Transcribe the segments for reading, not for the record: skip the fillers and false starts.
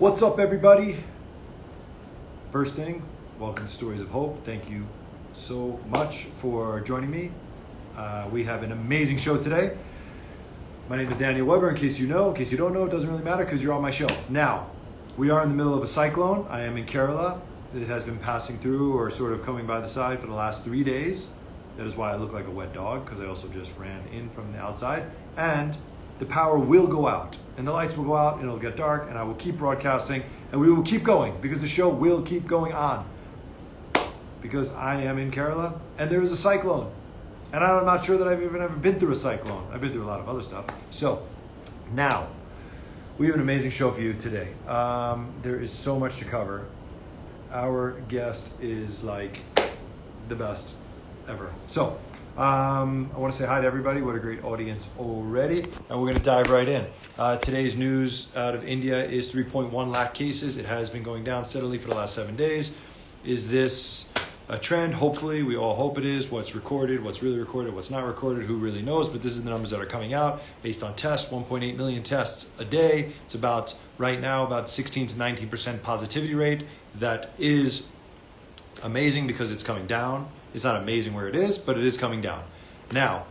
What's up, everybody? First thing, welcome to Stories of Hope. Thank you so much for joining me. We have an amazing show today. My name is Daniel Weber. In case you know, in case you don't know, it doesn't really matter because you're on my show. Now, we are in the middle of a cyclone. I am in Kerala. It has been passing through or sort of coming by the side for the last 3 days. That is why I look like a wet dog, because I also just ran in from the outside. And the power will go out, and the lights will go out, and it'll get dark, and I will keep broadcasting, and we will keep going, because the show will keep going on. Because I am in Kerala, and there is a cyclone. And I'm not sure that I've even ever been through a cyclone. I've been through a lot of other stuff. So, now, we have an amazing show for you today. There is so much to cover. Our guest is like the best ever. So, I want to say hi to everybody. What a great audience already. And we're going to dive right in. Today's news out of India is 3.1 lakh cases. It has been going down steadily for the last 7 days. Is this a trend? Hopefully, we all hope it is. What's recorded, what's really recorded, what's not recorded, who really knows? But this is the numbers that are coming out based on tests, 1.8 million tests a day. It's about, right now, about 16 to 19% positivity rate. That is amazing because it's coming down. It's not amazing where it is, but it is coming down. Now,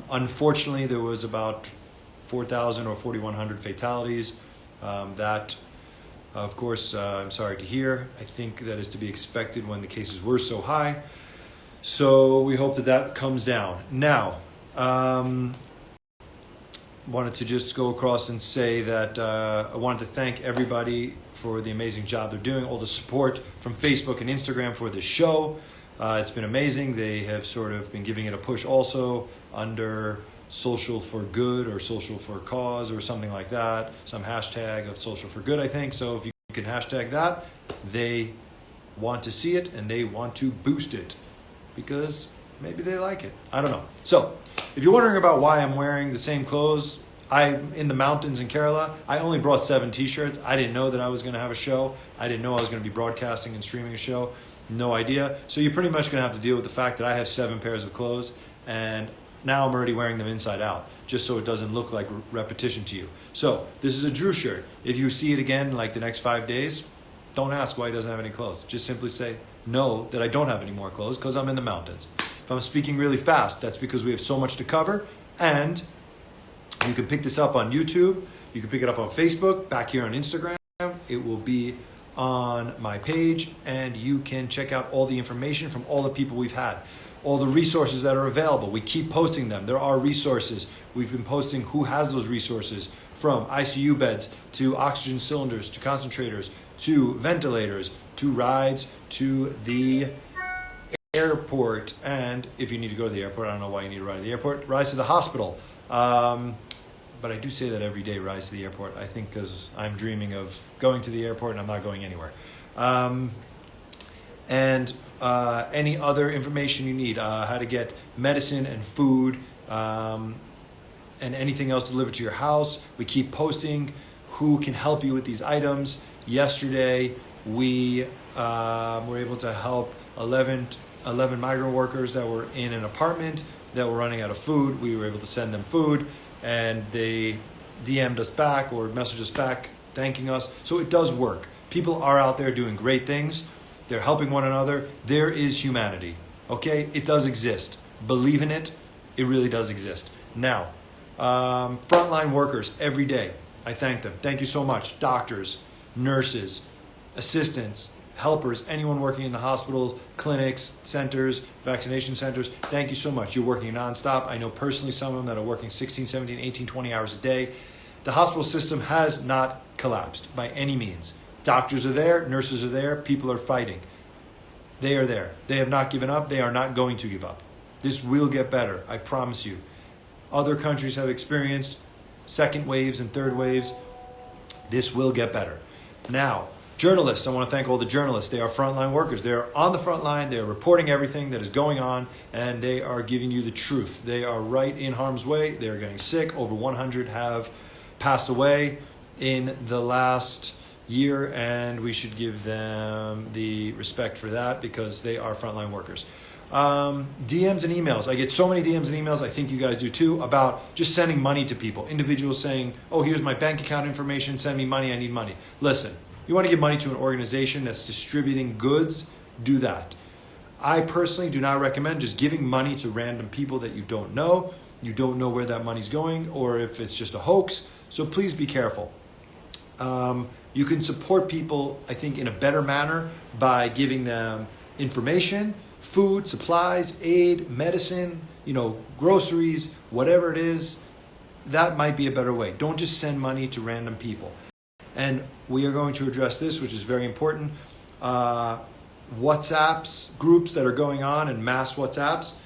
unfortunately, there was about 4,000 or 4,100 fatalities. That, of course, I'm sorry to hear. I think that is to be expected when the cases were so high. So we hope that that comes down. Now, wanted to just go across and say that I wanted to thank everybody for the amazing job they're doing, all the support from Facebook and Instagram for this show. It's been amazing. They have sort of been giving it a push also under social for good or social for cause or something like that. Some hashtag of social for good, I think. So if you can hashtag that, they want to see it and they want to boost it because maybe they like it. I don't know. So if you're wondering about why I'm wearing the same clothes, I'm in the mountains in Kerala. I only brought 7 t-shirts. I didn't know that I was going to have a show. I didn't know I was going to be broadcasting and streaming a show. No idea. So you're pretty much going to have to deal with the fact that I have 7 pairs of clothes and now I'm already wearing them inside out just so it doesn't look like repetition to you. So this is a Drew shirt. If you see it again like the next 5 days, don't ask why he doesn't have any clothes. Just simply say, no, that I don't have any more clothes because I'm in the mountains. If I'm speaking really fast, that's because we have so much to cover. And you can pick this up on YouTube. You can pick it up on Facebook, back here on Instagram. It will be on my page, and you can check out all the information from all the people we've had, all the resources that are available. We keep posting them. There are resources. We've been posting who has those resources, from ICU beds to oxygen cylinders to concentrators to ventilators to rides to the airport. And if you need to go to the airport, I don't know why you need to ride to the airport, rides to the hospital. But I do say that every day, rise to the airport. I think because I'm dreaming of going to the airport and I'm not going anywhere. And any other information you need, how to get medicine and food and anything else delivered to your house. We keep posting who can help you with these items. Yesterday, we were able to help 11 migrant workers that were in an apartment that were running out of food. We were able to send them food. And they DM'd us back or messaged us back thanking us. So it does work. People are out there doing great things. They're helping one another. There is humanity. Okay? It does exist. Believe in it. It really does exist. Now, frontline workers every day. I thank them. Thank you so much. Doctors, nurses, assistants, helpers, anyone working in the hospital, clinics, centers, vaccination centers, thank you so much. You're working nonstop. I know personally some of them that are working 16, 17, 18, 20 hours a day. The hospital system has not collapsed by any means. Doctors are there, nurses are there, people are fighting. They are there. They have not given up. They are not going to give up. This will get better, I promise you. Other countries have experienced second waves and third waves. This will get better. Now, journalists, I want to thank all the journalists. They are frontline workers. They are on the front line. They are reporting everything that is going on, and they are giving you the truth. They are right in harm's way. They are getting sick. Over 100 have passed away in the last year, and we should give them the respect for that because they are frontline workers. DMs and emails. I get so many DMs and emails, I think you guys do too, about just sending money to people. Individuals saying, oh, here's my bank account information, send me money, I need money. Listen, you want to give money to an organization that's distributing goods, do that. I personally do not recommend just giving money to random people that you don't know. You don't know where that money's going or if it's just a hoax. So please be careful. You can support people, I think, in a better manner by giving them information, food, supplies, aid, medicine, groceries, whatever it is. That might be a better way. Don't just send money to random people. And we are going to address this, which is very important. WhatsApps, groups that are going on and mass WhatsApps.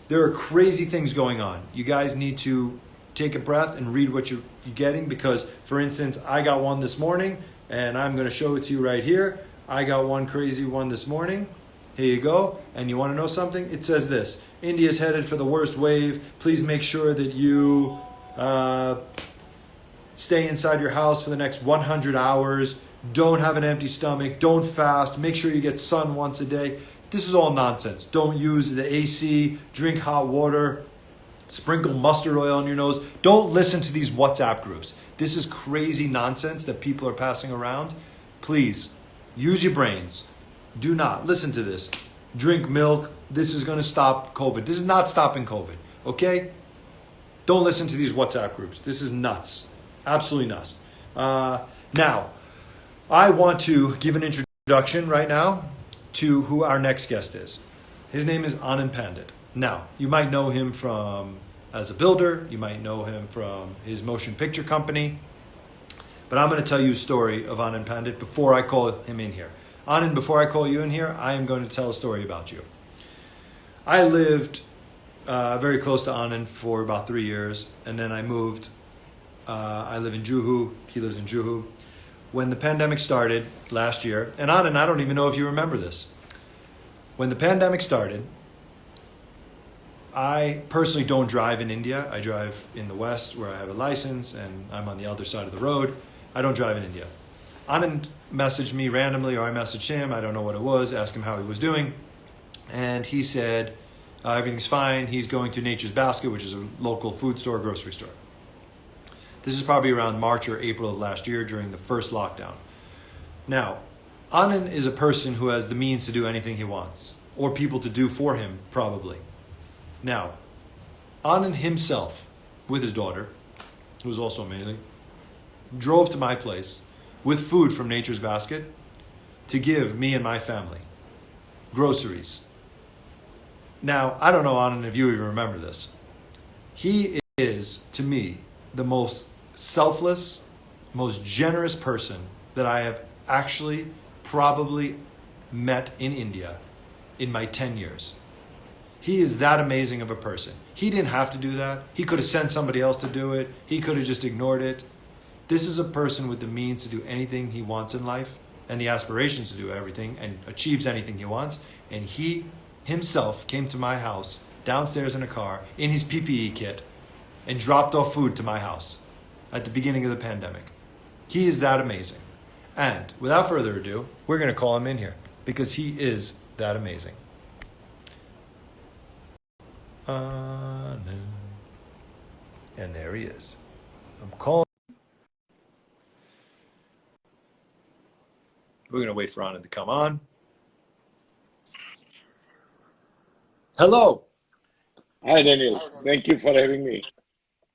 There are crazy things going on. You guys need to take a breath and read what you're getting because, for instance, I got one this morning and I'm going to show it to you right here. I got one crazy one this morning. Here you go. And you want to know something? It says this: India's headed for the worst wave. Please make sure that you stay inside your house for the next 100 hours. Don't have an empty stomach. Don't fast. Make sure you get sun once a day. This is all nonsense. Don't use the AC. Drink hot water. Sprinkle mustard oil on your nose. Don't listen to these WhatsApp groups. This is crazy nonsense that people are passing around. Please, use your brains. Do not listen to this. Drink milk. This is going to stop COVID. This is not stopping COVID. Okay? Don't listen to these WhatsApp groups. This is nuts. Absolutely nuts. Now, I want to give an introduction right now to who our next guest is. His name is Anand Pandit. Now, you might know him from as a builder. You might know him from his motion picture company. But I'm going to tell you a story of Anand Pandit before I call him in here. Anand, before I call you in here, I am going to tell a story about you. I lived very close to Anand for about 3 years, and then I moved. I live in Juhu. He lives in Juhu. When the pandemic started last year, and Anand, I don't even know if you remember this. When the pandemic started, I personally don't drive in India. I drive in the West where I have a license and I'm on the other side of the road. I don't drive in India. Anand messaged me randomly, or I messaged him, I don't know what it was, asked him how he was doing. And he said, everything's fine. He's going to Nature's Basket, which is a local food store, grocery store. This is probably around March or April of last year during the first lockdown. Now, Anand is a person who has the means to do anything he wants, or people to do for him, probably. Now, Anand himself, with his daughter, who was also amazing, drove to my place with food from Nature's Basket to give me and my family groceries. Now, I don't know, Anand, if you even remember this. He is, to me, the most selfless, most generous person that I have actually probably met in India in my 10 years. He is that amazing of a person. He didn't have to do that. He could have sent somebody else to do it. He could have just ignored it. This is a person with the means to do anything he wants in life and the aspirations to do everything and achieves anything he wants. And he himself came to my house downstairs in a car in his PPE kit and dropped off food to my house at the beginning of the pandemic. He is that amazing. And without further ado, we're going to call him in here because he is that amazing. And there he is. I'm calling. We're going to wait for Anand to come on. Hello. Hi, Daniel. Thank you for having me.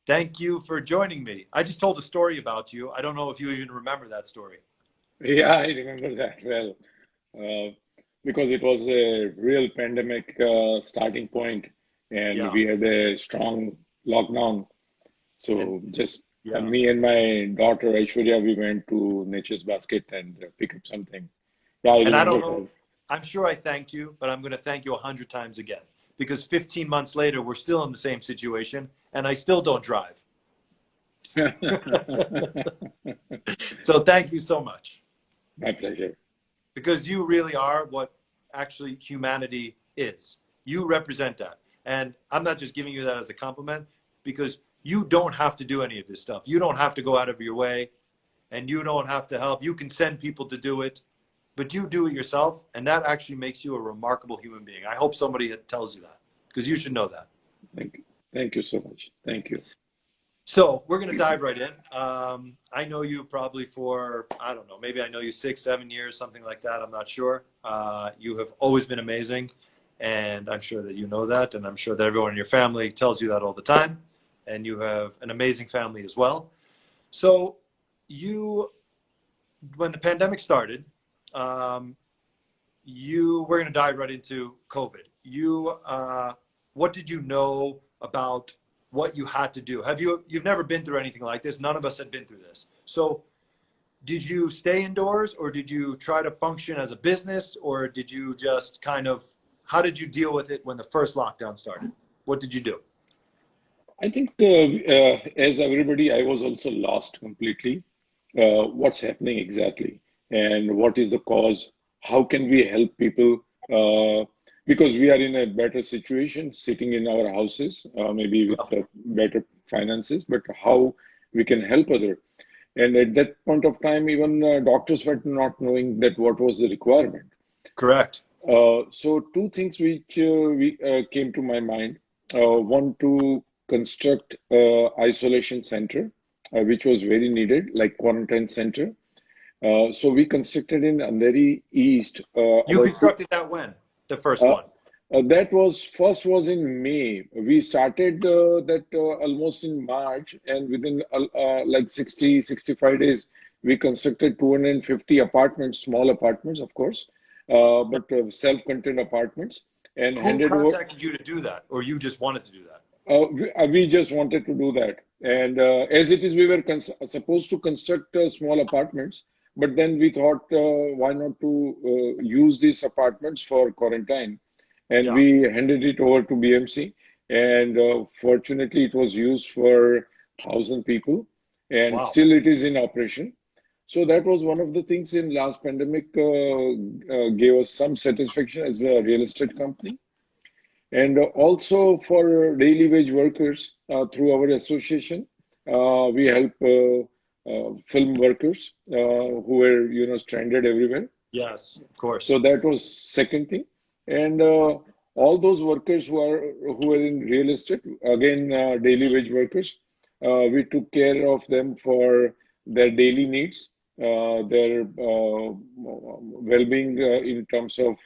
Thank you for joining me. I just told a story about you. I don't know if you even remember that story. Yeah, I remember that well, uh, because it was a real pandemic starting point, and Yeah, we had a strong lockdown. and So just yeah. me and my daughter Aishwarya, we went to Nature's Basket and pick up something. Yeah, I And I don't remember know, well. I'm sure I thanked you, but I'm going to thank you 100 times again because 15 months later, we're still in the same situation and I still don't drive. So thank you so much My pleasure. because you really are what actually humanity is. You represent that. And I'm not just giving you that as a compliment because you don't have to do any of this stuff. You don't have to go out of your way and you don't have to help. You can send people to do it. but you do it yourself, and that actually makes you a remarkable human being. I hope somebody tells you that, because you should know that. Thank you. Thank you so much. Thank you. So we're going to dive right in. I know you probably for, I don't know, maybe I know you 6, 7 years, something like that. I'm not sure. You have always been amazing, and I'm sure that you know that, and I'm sure that everyone in your family tells you that all the time, and you have an amazing family as well. So you, when the pandemic started, um, we're going to dive right into COVID. What did you know about what you had to do? You've never been through anything like this. None of us had been through this. So did you stay indoors, or did you try to function as a business, or did you just how did you deal with it when the first lockdown started? What did you do? I think, as everybody, I was also lost completely. What's happening exactly, and what is the cause? How can we help people? Because we are in a better situation, sitting in our houses, maybe with better finances, but how we can help other? And at that point of time, even doctors were not knowing that what was the requirement. Correct. So two things which came to my mind. One, to construct isolation center, which was very needed, like quarantine center. So we constructed in Andheri East. You constructed that when? The first Uh, one? that was first was in May. We started that almost in March, and within like 60, 65 days, we constructed 250 apartments, small apartments, of course, but self-contained apartments, and Who handed over. contacted you to do that, or you just wanted to do that? We just wanted to do that. And as it is, we were supposed to construct small apartments, but then we thought, why not to use these apartments for quarantine? And Yeah. we handed it over to BMC. And fortunately, it was used for 1,000 people, and Wow. still it is in operation. So that was one of the things in last pandemic gave us some satisfaction as a real estate company. And also for daily wage workers, through our association, we help film workers who were, stranded everywhere. Yes, of course. So that was second thing. And all those workers who are in real estate, again, daily wage workers, we took care of them for their daily needs, their well-being in terms of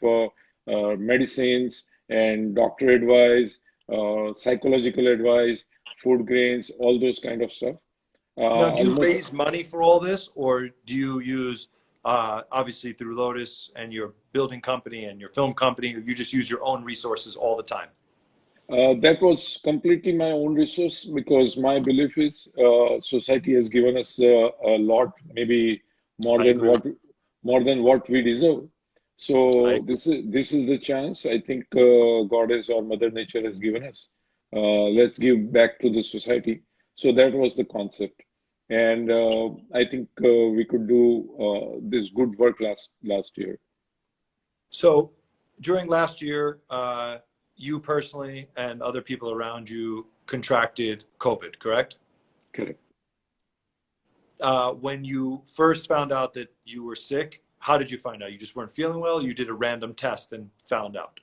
medicines and doctor advice, psychological advice, food grains, all those kind of stuff. Now, do you Almost. raise money for all this, or do you use, obviously through Lotus and your building company and your film company, or you just use your own resources all the time? That was completely my own resource, because my belief is society has given us a lot, maybe more I than agree with what we deserve. I So this is the chance I think Goddess or Mother Nature has given us. Let's give back to the society. So that was the concept, and I think we could do this good work last year. So during last year, you personally and other people around you contracted COVID, correct? Correct. When you first found out that you were sick, how did you find out? You just weren't feeling well? You did a random test and found out?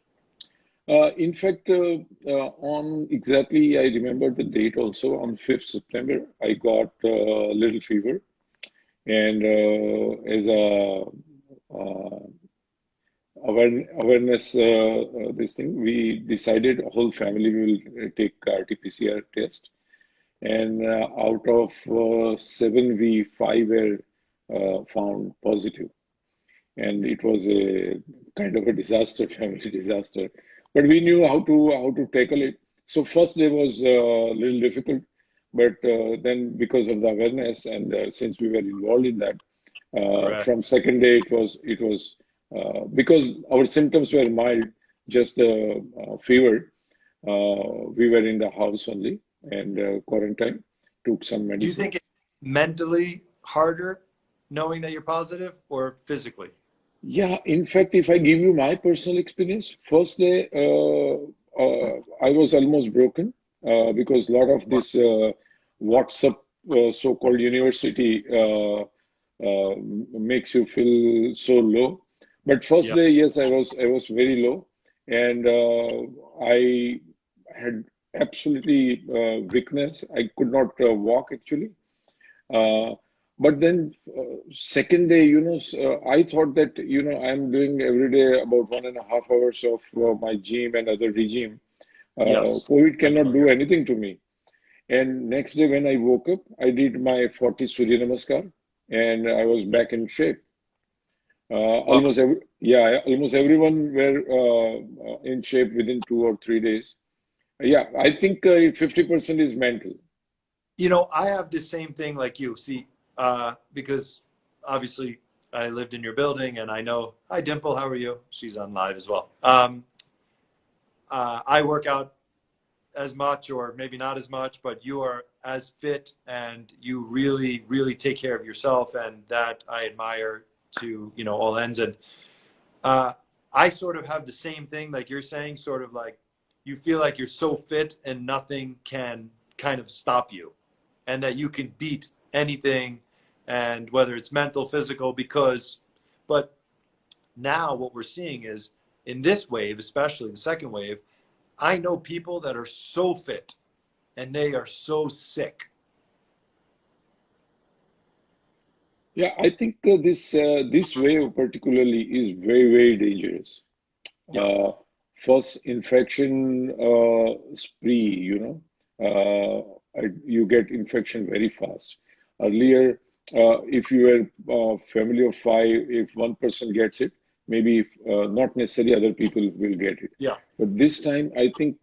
In fact, on exactly, I remember the date also, on 5th September, I got a little fever. And as a uh, awareness, this thing, we decided whole family will take RT-PCR test. And out of seven, five were found positive. And it was a kind of a disaster, family disaster. But we knew how to tackle it. So first day was a little difficult, but then because of the awareness, and since we were involved in that, Correct. from second day it was because our symptoms were mild, just fever. We were in the house only, and quarantine, took some Do you medicine. think it's mentally harder knowing that you're positive, or physically? Yeah, in fact, if I give you my personal experience, first day I was almost broken because a lot of Wow. this WhatsApp so-called university makes you feel so low. But first Yeah. day, yes, I was very low, and I had absolutely weakness. I could not walk actually. Uh, but then second day, I thought that I'm doing every day about 1.5 hours of my gym and other regime. Yes. COVID I cannot know. do anything to me. And next day when I woke up, I did my 40 Surya Namaskar, and I was back in shape. Well, Almost everyone were in shape within 2 or 3 days. Yeah, I think 50% is mental. I have the same thing like you. See, because obviously I lived in your building and I know, hi, Dimple, how are you? She's on live as well. I work out as much or maybe not as much, but you are as fit and you really, really take care of yourself. And that I admire to, all ends. And uh, I sort of have the same thing, like you're saying, sort of like you feel like you're so fit and nothing can kind of stop you and that you can beat anything and whether it's mental, physical, but now what we're seeing is in this wave, especially the second wave, I know people that are so fit and they are so sick. Yeah, I think this wave particularly is very, very dangerous. Yeah. Uh, First infection spree, you get infection very fast. Earlier, if you were a family of five, if one person gets it, maybe not necessarily other people will get it. Yeah. But this time, I think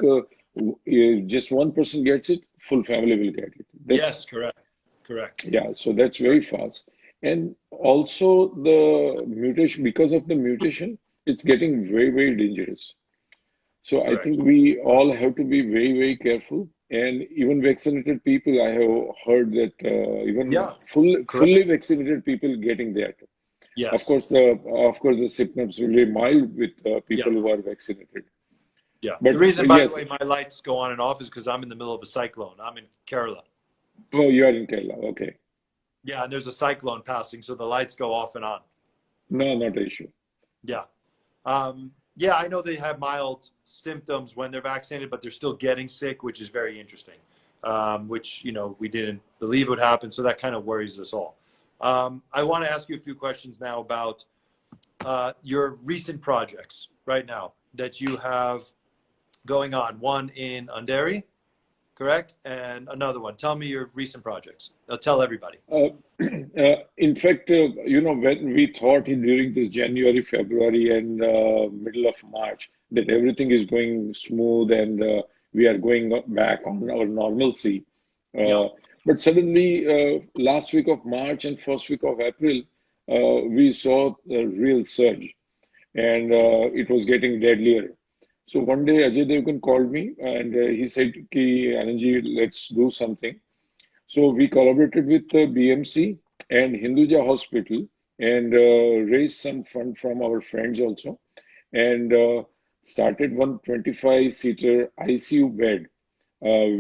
just one person gets it, full family will get it. Yes, correct. Correct. Yeah, so that's very Correct. fast. And also the mutation, because of the mutation, it's getting very, very dangerous. So I Correct. think we all have to be very, very careful. And even vaccinated people, I have heard that even Yeah. fully Correct. vaccinated people getting that. Of Yes. course, the symptoms will be mild with Yeah. people who are vaccinated. Yeah. The But reason, by the yes, way, my lights go on and off is because I'm in the middle of a cyclone. I'm in Kerala. oh, you are in Kerala. Okay. Yeah, and there's a cyclone passing, so the lights go off and on. No, not an issue. Yeah. Yeah, I know they have mild symptoms when they're vaccinated, but they're still getting sick, which is very interesting. Which we didn't believe would happen, so that kind of worries us all. I want to ask you a few questions now about your recent projects right now that you have going on. One in Andheri, correct, and another one. Tell me your recent projects. Tell everybody. Uh, in fact, when we thought during this January, February, and middle of March that everything is going smooth and we are going back on our normalcy, Yeah. uh, but suddenly, last week of March and first week of April, we saw a real surge, and it was getting deadlier. So one day, Ajay Devgan called me and he said, "Ki Anandji, let's do something." So we collaborated with the BMC and Hinduja Hospital and raised some fund from our friends also and started one 25-seater ICU bed,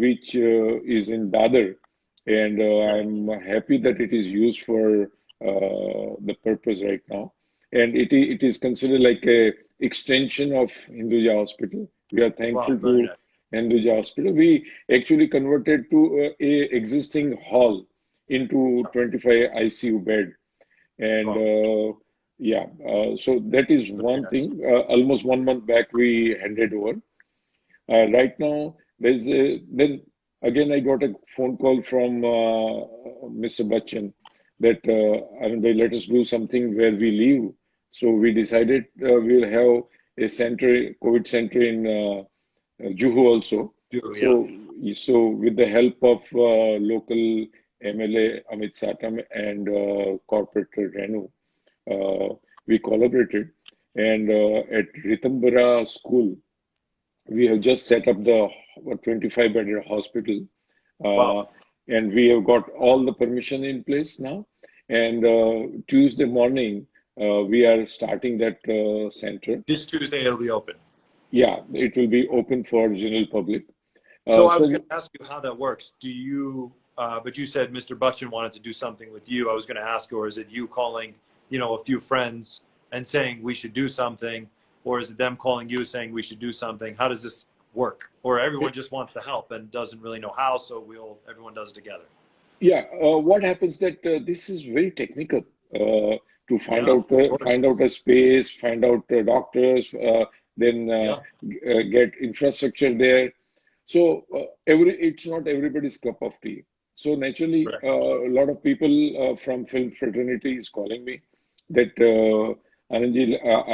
which is in Dadar. And I'm happy that it is used for the purpose right now. And it is considered like a extension of Hinduja Hospital. We are Wow. thankful Very to nice. Hinduja Hospital. We actually converted to a existing hall into 25 ICU bed. And Wow. so that is Very one nice. thing. Almost 1 month back, we handed over. Right now, then again, I got a phone call from Mr. Bachchan that I mean, they let us do something where we live. So we decided we'll have a center, COVID center in Juhu also. Yeah. So with the help of local MLA Amit Satam and corporator Renu, we collaborated. And at Ritambara School, we have just set up the 25-bedded hospital, uh, Wow. and we have got all the permission in place now. And Tuesday morning, we are starting that center. This Tuesday it'll be open. Yeah, it will be open for general public. So I was going So to ask you how that works. But you said Mr. Butchin wanted to do something with you. I was going to ask, or is it you calling, a few friends and saying we should do something, or is it them calling you saying we should do something? How does this work? Or everyone just wants to help and doesn't really know how, so everyone does it together. Yeah, what happens that this is very technical to Yeah, of course. find out a space, find out doctors, then Yeah, get infrastructure there. So every it's not everybody's cup of tea. So naturally, correct, a lot of people from film fraternity is calling me that Anandji,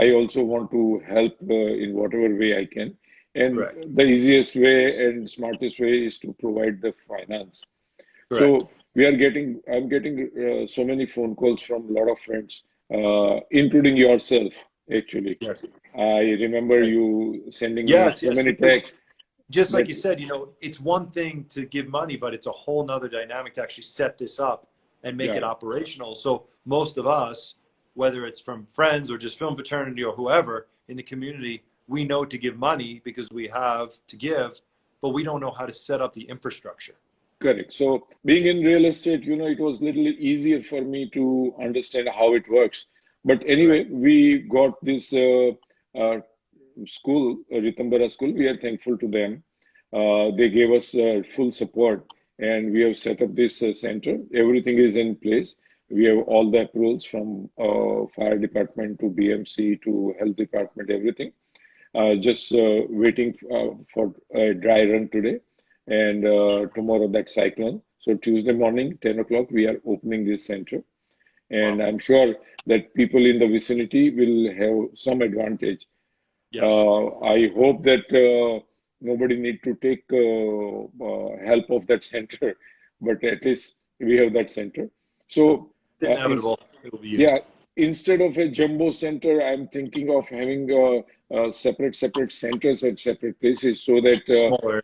I also want to help in whatever way I can. And correct, the easiest way and smartest way is to provide the finance. correct. So I'm getting so many phone calls from a lot of friends, including yourself, actually. Yes. I remember Right. you sending me Yes, so yes, many because texts just like that, you said, it's one thing to give money, but it's a whole nother dynamic to actually set this up and make it yeah, operational. So most of us, whether it's from friends or just film fraternity or whoever in the community, we know to give money because we have to give, but we don't know how to set up the infrastructure. correct. So being in real estate, it was a little easier for me to understand how it works. But Right. anyway, we got this school, Ritambara School. We are thankful to them. They gave us full support, and we have set up this center. Everything is in place. We have all the approvals from fire department to BMC to health department, everything. Just waiting for a dry run today, and tomorrow that cyclone. So Tuesday morning, 10 o'clock, we are opening this center, and Wow. I'm sure that people in the vicinity will have some advantage. Yes. I hope that nobody need to take help of that center, but at least we have that center. So, It's inevitable. It'll be yeah, used. instead of a jumbo center, I'm thinking of having separate centers at separate places so that Smaller.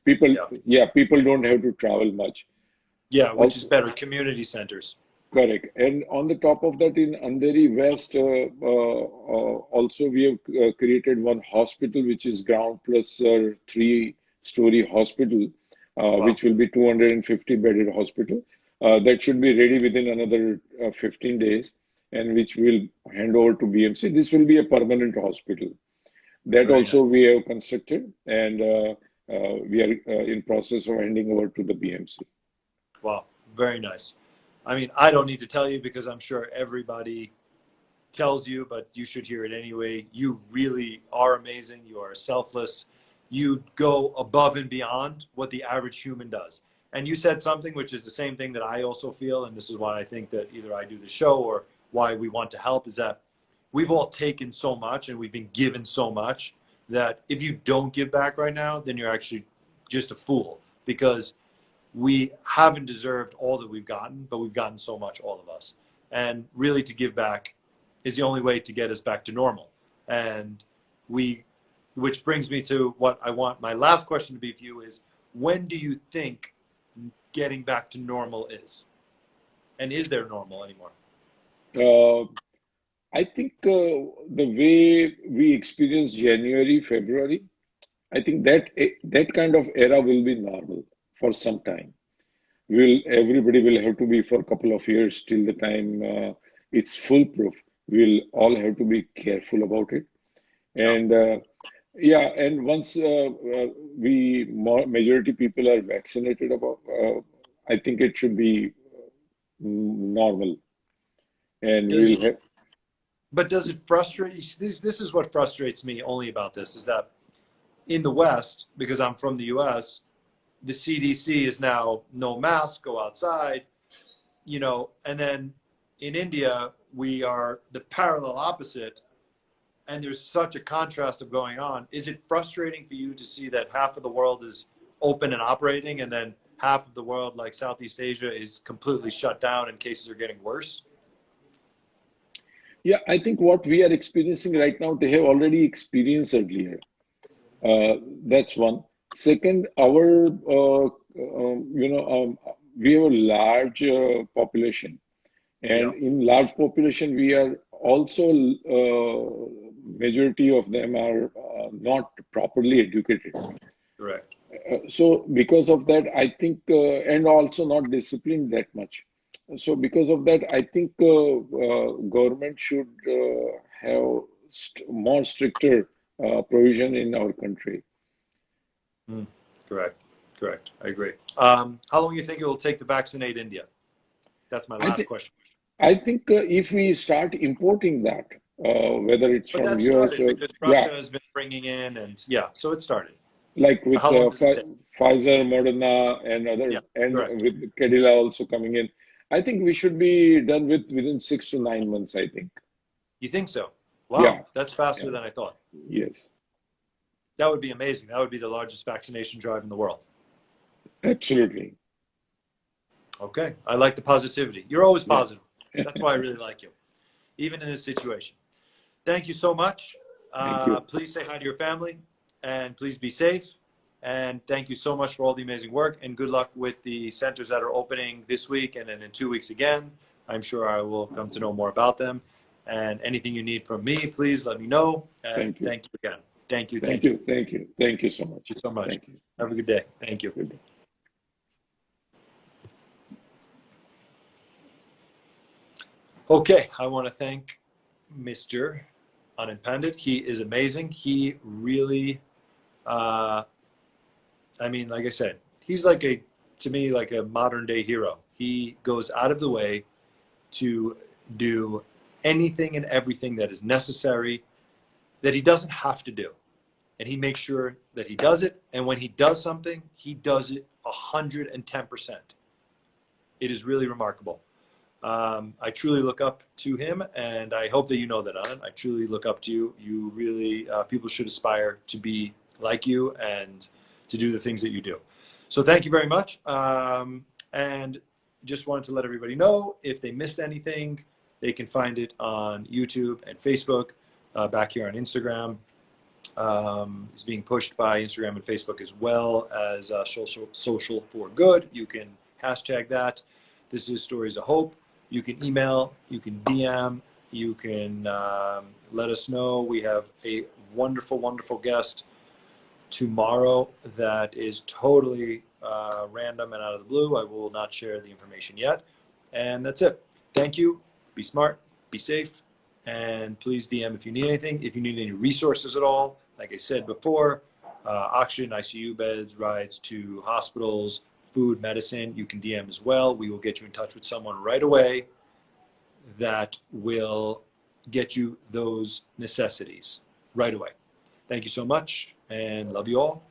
Yeah. people don't have to travel much. Yeah, which is Also, better. Community centers. correct. And on the top of that, in Andheri West, also we have created one hospital, which is ground plus three-story hospital, Wow. which will be 250 bedded hospital. That should be ready within another 15 days, and which will hand over to BMC. This will be a permanent hospital. That Very nice. also we have constructed, and we are in process of handing over to the BMC. Wow. Very nice. I mean, I don't need to tell you because I'm sure everybody tells you, but you should hear it anyway. You really are amazing. You are selfless. You go above and beyond what the average human does. And you said something which is the same thing that I also feel, and this is why I think that either I do the show or why we want to help is that we've all taken so much and we've been given so much that if you don't give back right now, then you're actually just a fool because we haven't deserved all that we've gotten, but we've gotten so much, all of us. And really to give back is the only way to get us back to normal. And we, which brings me to what I want my last question to be for you is when do you think getting back to normal is? And is there normal anymore? Uh, I think the way we experienced January, February, I think that kind of era will be normal for some time. Will Everybody will have to be for a couple of years till the time it's foolproof. We'll all have to be careful about it. Yeah. And yeah, and once majority people are vaccinated about, I think it should be normal, and Does we'll it, have. but does it frustrate you? This is what frustrates me only about this is that in the West, because I'm from the US, the CDC is now no mask, go outside, and then in India, we are the parallel opposite. And there's such a contrast of going on. Is it frustrating for you to see that half of the world is open and operating and then half of the world, like Southeast Asia, is completely shut down and cases are getting worse? Yeah, I think what we are experiencing right now, they have already experienced earlier. That's one. Second, we have a large population, Yeah, and in large population, we are also majority of them are not properly educated. correct. So because of that, I think, and also not disciplined that much. So because of that, I think government should have more stricter provision in our country. Mm, correct. Correct. I agree. How long do you think it will take to vaccinate India? That's my I last think question. I think if we start importing that, whether it's But from that US started or because yeah, Russia has been bringing in, and yeah, so it started. like But with how long does it take? Pfizer, Moderna, and Yeah, other, and correct. with Cadila also coming in, I think we should be done with within 6 to 9 months. I think. You think so? Yeah, Wow, that's faster yeah, than I thought. yes, That would be amazing. That would be the largest vaccination drive in the world. absolutely. Okay, I like the positivity. You're always Yeah. positive. That's why I really like you, even in this situation. Thank you so much. Thank you. Please say hi to your family, and please be safe. And thank you so much for all the amazing work, and good luck with the centers that are opening this week and then in 2 weeks again. I'm sure I will come to know more about them. And anything you need from me, please let me know. And Thank you. thank you again. Thank you. Thank Thank you. you. Thank you. Thank you so Thank you much. so much. Thank you. Have a good day. Thank you. Good. Okay, I want to thank Mr. Anand Pandit. He is amazing. He really, uh, I mean, like I said, he's like to me, like a modern day hero. He goes out of the way to do anything and everything that is necessary that he doesn't have to do. And he makes sure that he does it. And when he does something, he does it 110%. It is really remarkable. I truly look up to him, and I hope that you know that, Anand. I truly look up to you. You really, people should aspire to be like you and to do the things that you do. So thank you very much. And just wanted to let everybody know if they missed anything, they can find it on YouTube and Facebook, back here on Instagram. It's being pushed by Instagram and Facebook as well as social for good. You can hashtag that. This is Stories of Hope. You can email, you can DM, you can let us know. We have a wonderful, wonderful guest tomorrow that is totally random and out of the blue. I will not share the information yet. And that's it. Thank you. Be smart, be safe, and please DM if you need anything. If you need any resources at all, like I said before, oxygen, ICU beds, rides to hospitals, food, medicine, you can DM as well. We will get you in touch with someone right away that will get you those necessities right away. Thank you so much and love you all.